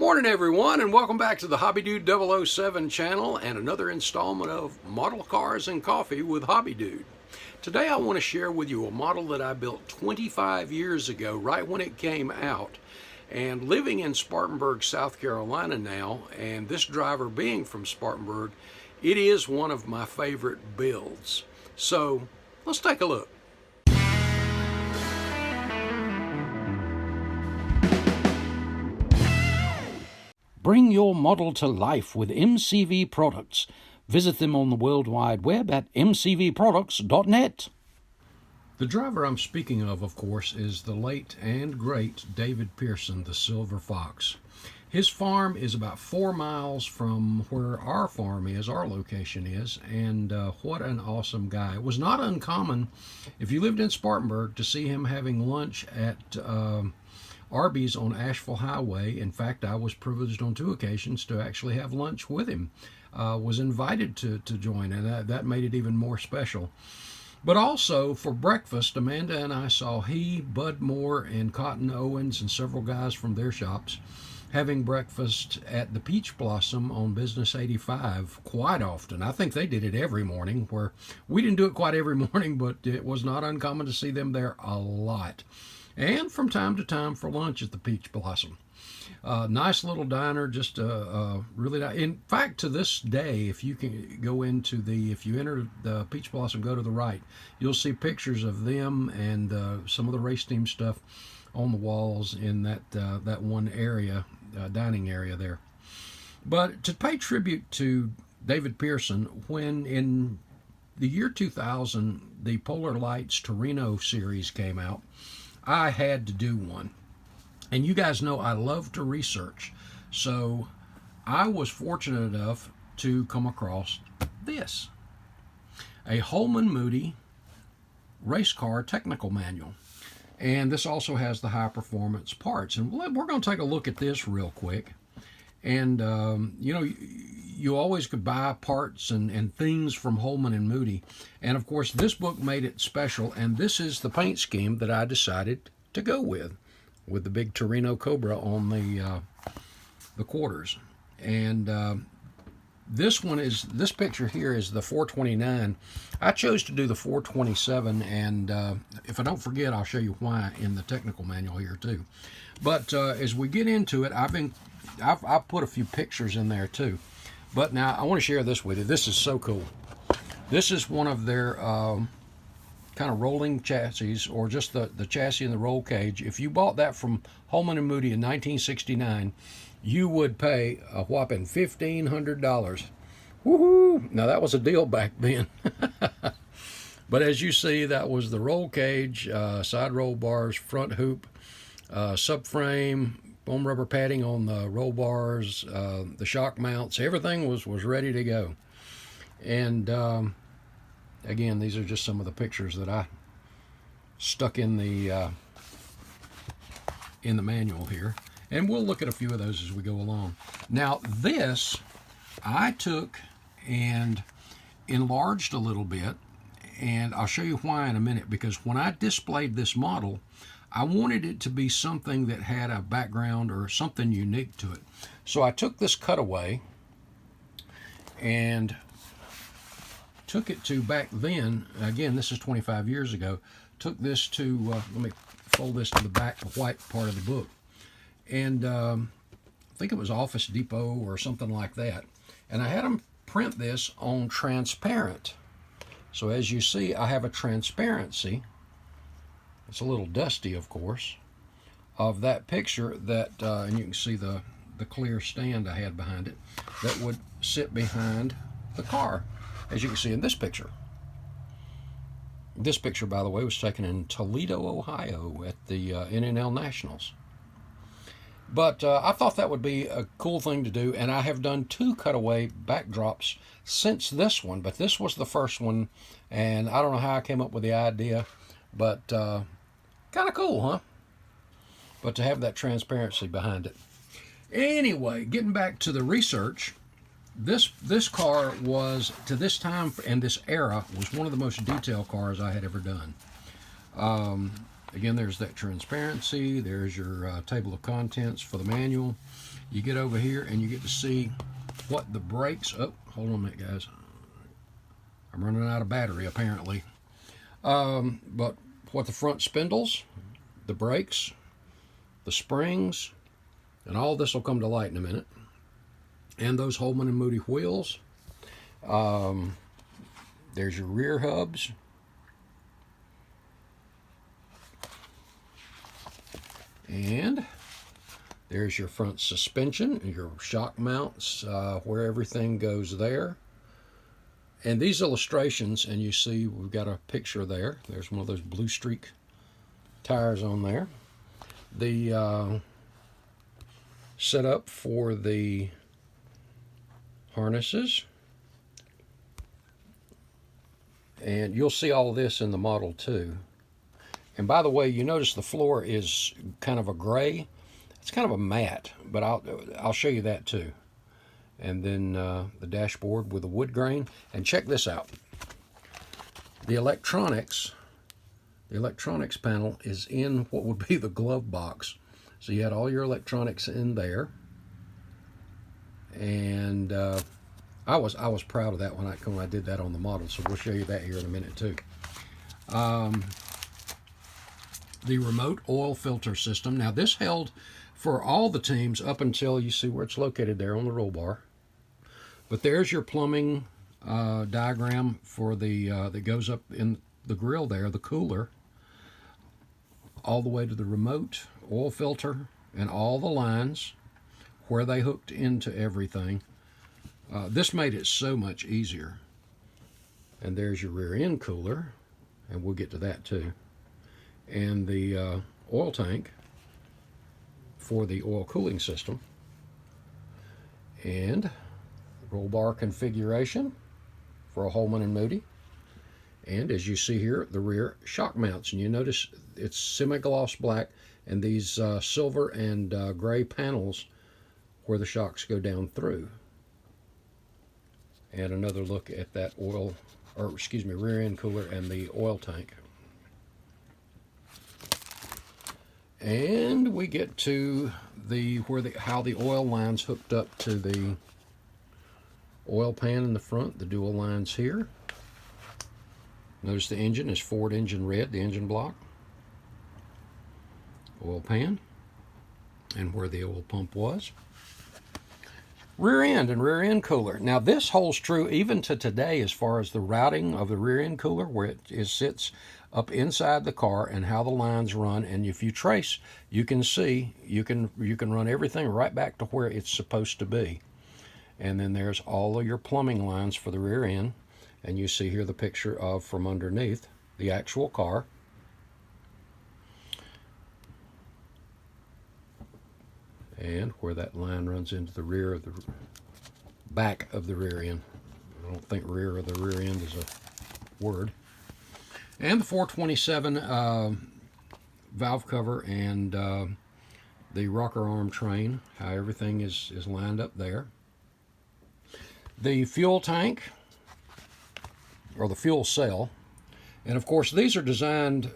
morning, everyone, and welcome back to the Hobbydude 007 channel and another installment of Model Cars and Coffee with Hobbydude. Today I want to share with you a model that I built 25 years ago, right when it came out. And living in Spartanburg, South Carolina now, and this driver being from Spartanburg, it is one of my favorite builds. So let's take a look. Bring your model to life with MCV products. Visit them on the World Wide Web at mcvproducts.net. The driver I'm speaking of course, is the late and great David Pearson, the Silver Fox. His farm is about 4 miles from where our farm is, our location is, and what an awesome guy. It was not uncommon, if you lived in Spartanburg, to see him having lunch at Arby's on Asheville Highway. In fact, I was privileged on 2 occasions to actually have lunch with him. Was invited to join, and that made it even more special. But also for breakfast, Amanda and I saw he, Bud Moore, and Cotton Owens, and several guys from their shops having breakfast at the Peach Blossom on Business 85 quite often. I think they did it every morning, where we didn't do it quite every morning, but it was not uncommon to see them there a lot. And from time to time for lunch at the Peach Blossom. Nice little diner, just really nice. In fact, to this day, if you can go into if you enter the Peach Blossom, go to the right, you'll see pictures of them and some of the race team stuff on the walls in that one area, dining area there. But to pay tribute to David Pearson, when in the year 2000, the Polar Lights Torino series came out, I had to do one. And you guys know I love to research. So I was fortunate enough to come across this. A Holman Moody race car technical manual. And this also has the high performance parts. And we're going to take a look at this real quick. And, you know, you always could buy parts and things from Holman and Moody. And, of course, this book made it special. And this is the paint scheme that I decided to go with the big Torino Cobra on the quarters. And this picture here is the 429. I chose to do the 427, and if I don't forget, I'll show you why in the technical manual here too. But as we get into it, I've put a few pictures in there too. But now I want to share this with you. This is so cool. This is one of their kind of rolling chassis, or just the chassis and the roll cage. If you bought that from Holman and Moody in 1969, you would pay a whopping $1,500. Woohoo! Now that was a deal back then. But as you see, that was the roll cage, side roll bars, front hoop, subframe, foam rubber padding on the roll bars, the shock mounts. Everything was ready to go. And again, these are just some of the pictures that I stuck in the manual here. And we'll look at a few of those as we go along. Now this, I took and enlarged a little bit, and I'll show you why in a minute, because when I displayed this model, I wanted it to be something that had a background or something unique to it. So I took this cutaway and took it to, back then, again, this is 25 years ago, took this to, let me fold this to the back, the white part of the book. And I think it was Office Depot or something like that. And I had them print this on transparent. So as you see, I have a transparency. It's a little dusty, of course, of that picture that, and you can see the clear stand I had behind it, that would sit behind the car, as you can see in this picture. This picture, by the way, was taken in Toledo, Ohio at the NNL Nationals. But I thought that would be a cool thing to do, and I have done 2 cutaway backdrops since this one, but this was the first one, and I don't know how I came up with the idea, but kind of cool, huh? But to have that transparency behind it. Anyway, getting back to the research, this car was, to this time and this era, was one of the most detailed cars I had ever done. Again, there's that transparency. There's your table of contents for the manual. you get over here and you get to see what the brakes, oh, hold on a minute, guys. I'm running out of battery, apparently. But what the front spindles, the brakes, the springs, and all this will come to light in a minute. And those Holman and Moody wheels. There's your rear hubs. And there's your front suspension, your shock mounts, where everything goes there. And these illustrations, and you see we've got a picture there. There's one of those blue streak tires on there. The setup for the harnesses. And you'll see all of this in the model too. And by the way, you notice the floor is kind of a gray. It's kind of a matte, but I'll show you that too. And then the dashboard with a wood grain. And check this out. The electronics panel is in what would be the glove box. So you had all your electronics in there. And I was proud of that when I did that on the model. So we'll show you that here in a minute too. The remote oil filter system. Now this held for all the teams up until you see where it's located there on the roll bar. But there's your plumbing diagram for the that goes up in the grill there, the cooler, all the way to the remote oil filter and all the lines where they hooked into everything. This made it so much easier. And there's your rear end cooler, and we'll get to that too. And the oil tank for the oil cooling system. And roll bar configuration for a Holman and Moody. And as you see here, the rear shock mounts. And you notice it's semi-gloss black and these silver and gray panels where the shocks go down through. And another look at that rear end cooler and the oil tank. And we get to how the oil line's hooked up to the oil pan in the front, the dual lines here. Notice the engine is Ford engine red, the engine block. Oil pan, and where the oil pump was. Rear end and rear end cooler. Now this holds true even to today as far as the routing of the rear end cooler, where it sits up inside the car and how the lines run. And if you trace, you can see, you can run everything right back to where it's supposed to be. And then there's all of your plumbing lines for the rear end. And you see here the picture of from underneath the actual car. And where that line runs into the rear of the back of the rear end. I don't think rear of the rear end is a word. And the 427 valve cover and the rocker arm train, how everything is lined up there. The fuel tank, or the fuel cell, and of course these are designed,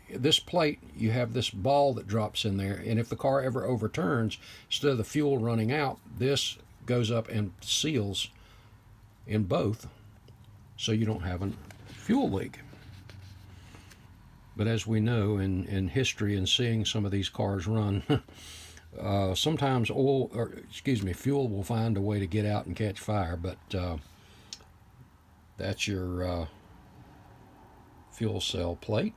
this plate, you have this ball that drops in there, and if the car ever overturns, instead of the fuel running out, this goes up and seals in both, so you don't have a fuel leak. But as we know in history and seeing some of these cars run, sometimes fuel will find a way to get out and catch fire, but that's your fuel cell plate.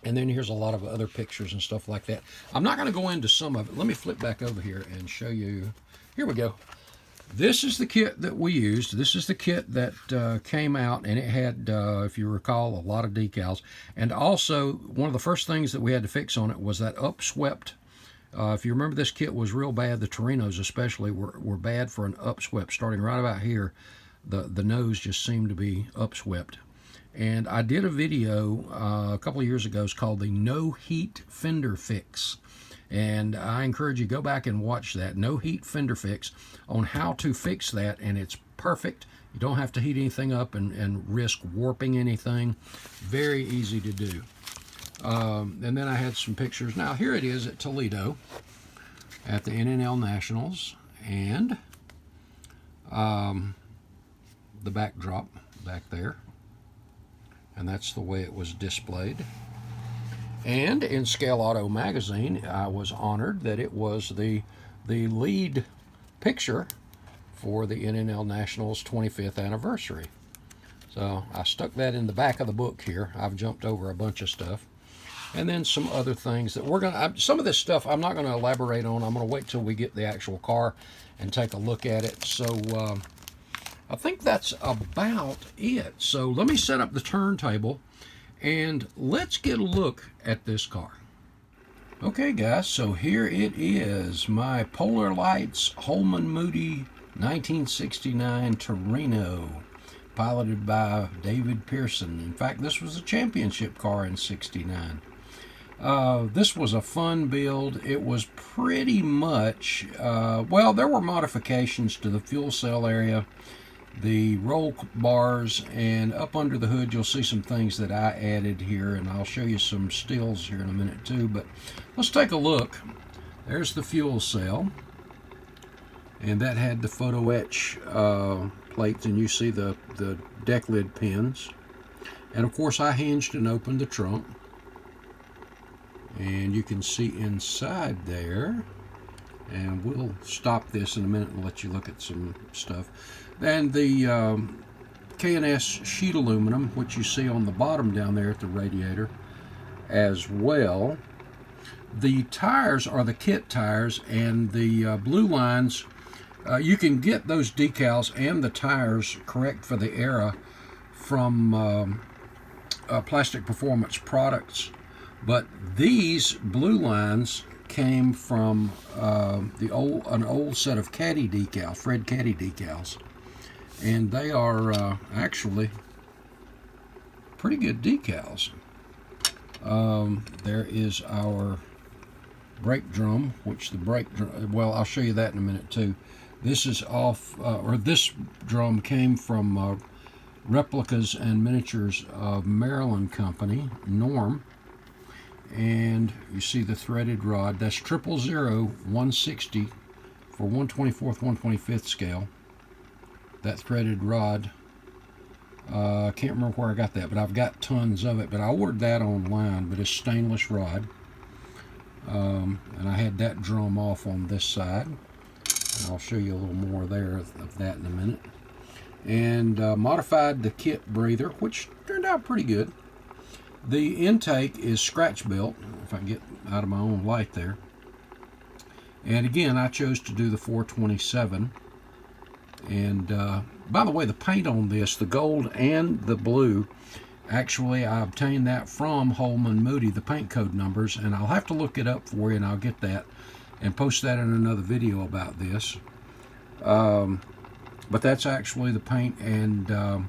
And then here's a lot of other pictures and stuff like that. I'm not going to go into some of it. Let me flip back over here and show you. Here we go. This is the kit that we used. This is the kit that came out, and it had, if you recall, a lot of decals. And also, one of the first things that we had to fix on it was that upswept. If you remember, this kit was real bad. The Torinos especially were bad for an upswept. Starting right about here, the nose just seemed to be upswept. And I did a video a couple of years ago. It's called the No Heat Fender Fix. And I encourage you to go back and watch that No Heat Fender Fix on how to fix that. And it's perfect. You don't have to heat anything up and risk warping anything. Very easy to do. And then I had some pictures. Now here it is at Toledo. at the NNL Nationals, and the backdrop back there, and that's the way it was displayed. And in Scale Auto magazine, I was honored that it was the lead picture for the NNL Nationals 25th anniversary. So I stuck that in the back of the book here. I've jumped over a bunch of stuff. And then some other things that we're going to, some of this stuff I'm not going to elaborate on. I'm going to wait till we get the actual car and take a look at it. So I think that's about it. So let me set up the turntable and let's get a look at this car. Okay guys, so here it is, my Polar Lights Holman Moody 1969 Torino, piloted by David Pearson. In fact, this was a championship car in '69. This was a fun build. It was pretty much, well, there were modifications to the fuel cell area, the roll bars, and up under the hood you'll see some things that I added here, and I'll show you some stills here in a minute too. But let's take a look. There's the fuel cell, and that had the photo etch plates, and you see the deck lid pins. And of course I hinged and opened the trunk, and you can see inside there, and we'll stop this in a minute and let you look at some stuff. And the K&S sheet aluminum, which you see on the bottom down there at the radiator as well. The tires are the kit tires, and the blue lines, you can get those decals and the tires correct for the era from Plastic Performance Products. But these blue lines came from an old set of Caddy decals, Fred Caddy decals, and they are actually pretty good decals. There is our brake drum, which the brake drum, well, I'll show you that in a minute too. This is off, or this drum came from Replicas and Miniatures of Maryland Company, Norm. And you see the threaded rod. That's 000 160 for 1/24th, 1/25th scale. That threaded rod, I can't remember where I got that, but I've got tons of it. But I ordered that online, but it's stainless rod. And I had that drum off on this side. And I'll show you a little more there of that in a minute. And modified the kit breather, which turned out pretty good. The intake is scratch built, if I can get out of my own light there. And again, I chose to do the 427. And by the way, the paint on this, the gold and the blue, actually I obtained that from Holman Moody, the paint code numbers, and I'll have to look it up for you, and I'll get that and post that in another video about this. But that's actually the paint, and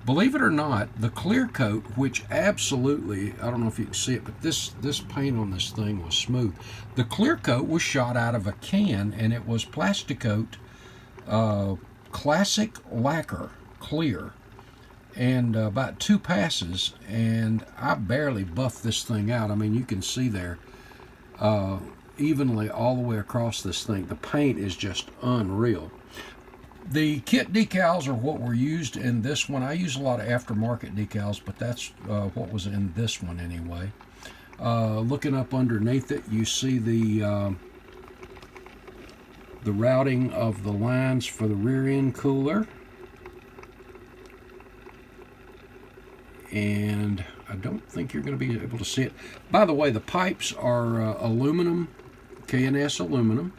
believe it or not, the clear coat, which absolutely, I don't know if you can see it, but this paint on this thing was smooth. The clear coat was shot out of a can, and it was Plasticoat Classic Lacquer Clear, and about 2 passes, and I barely buffed this thing out. I mean, you can see there evenly all the way across this thing. The paint is just unreal. The kit decals are what were used in this one. I use a lot of aftermarket decals, but that's what was in this one anyway. Looking up underneath it, you see the routing of the lines for the rear end cooler. And I don't think you're going to be able to see it. By the way, the pipes are aluminum, K&S aluminum.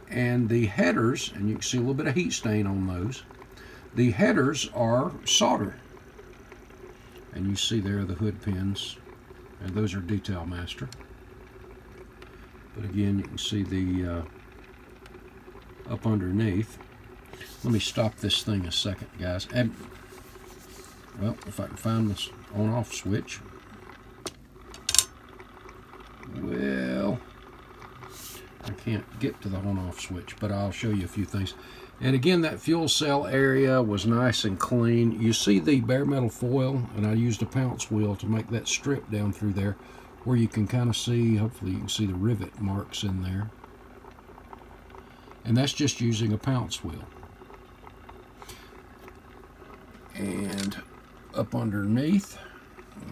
And the headers, and you can see a little bit of heat stain on those, the headers are solder. And you see there the hood pins, and those are Detail Master. But again, you can see the up underneath. Let me stop this thing a second, guys. And, well, if I can find this on-off switch. Well, I can't get to the on-off switch, but I'll show you a few things. And again, that fuel cell area was nice and clean. You see the bare metal foil, and I used a pounce wheel to make that strip down through there where you can kind of see, hopefully you can see the rivet marks in there. And that's just using a pounce wheel. And up underneath,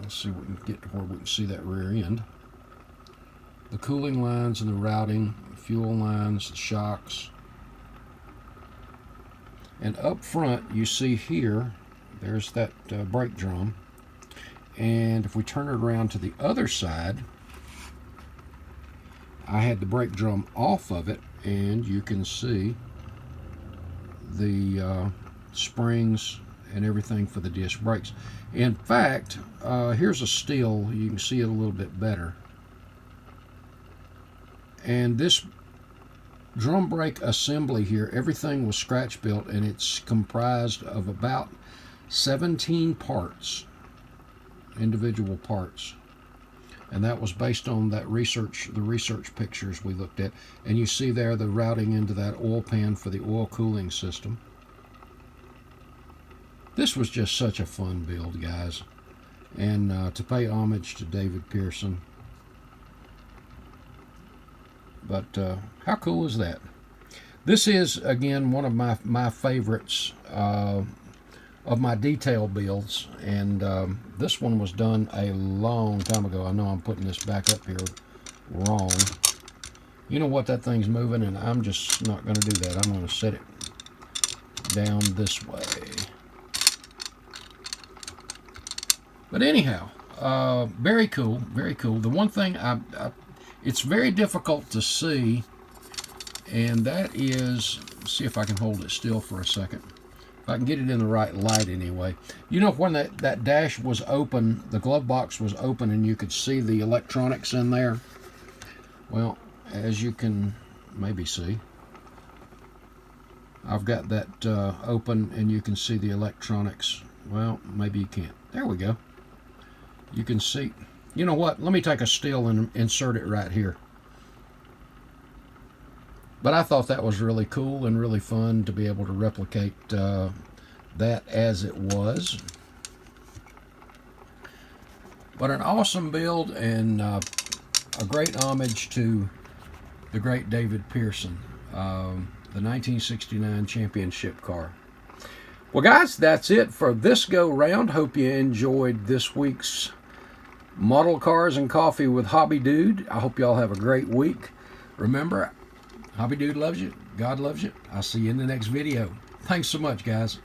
let's see if we can get to where we can see that rear end. The cooling lines and the routing, fuel lines, the shocks. And up front, you see here, there's that brake drum. And if we turn it around to the other side, I had the brake drum off of it, and you can see the springs and everything for the disc brakes. In fact, here's a still. You can see it a little bit better. And this drum brake assembly here, everything was scratch built, and it's comprised of about 17 parts, individual parts. And that was based on that research, the research pictures we looked at. And you see there the routing into that oil pan for the oil cooling system. This was just such a fun build, guys. And to pay homage to David Pearson. But how cool is that? This is, again, one of my favorites of my detail builds, and this one was done a long time ago. I know I'm putting this back up here wrong. You know what, that thing's moving, and I'm just not going to do that. I'm going to set it down this way. But anyhow, very cool, very cool. The one thing it's very difficult to see, and that is, see if I can hold it still for a second. If I can get it in the right light anyway. You know, when that dash was open, the glove box was open, and you could see the electronics in there? Well, as you can maybe see, I've got that open, and you can see the electronics. Well, maybe you can't. There we go. You can see. You know what? Let me take a still and insert it right here. But I thought that was really cool and really fun to be able to replicate that as it was. But an awesome build, and a great homage to the great David Pearson, the 1969 championship car. Well, guys, that's it for this go-round. Hope you enjoyed this week's Model Cars and Coffee with Hobbydude. I hope y'all have a great week. Remember, Hobbydude loves you. God loves you. I'll see you in the next video. Thanks so much, guys.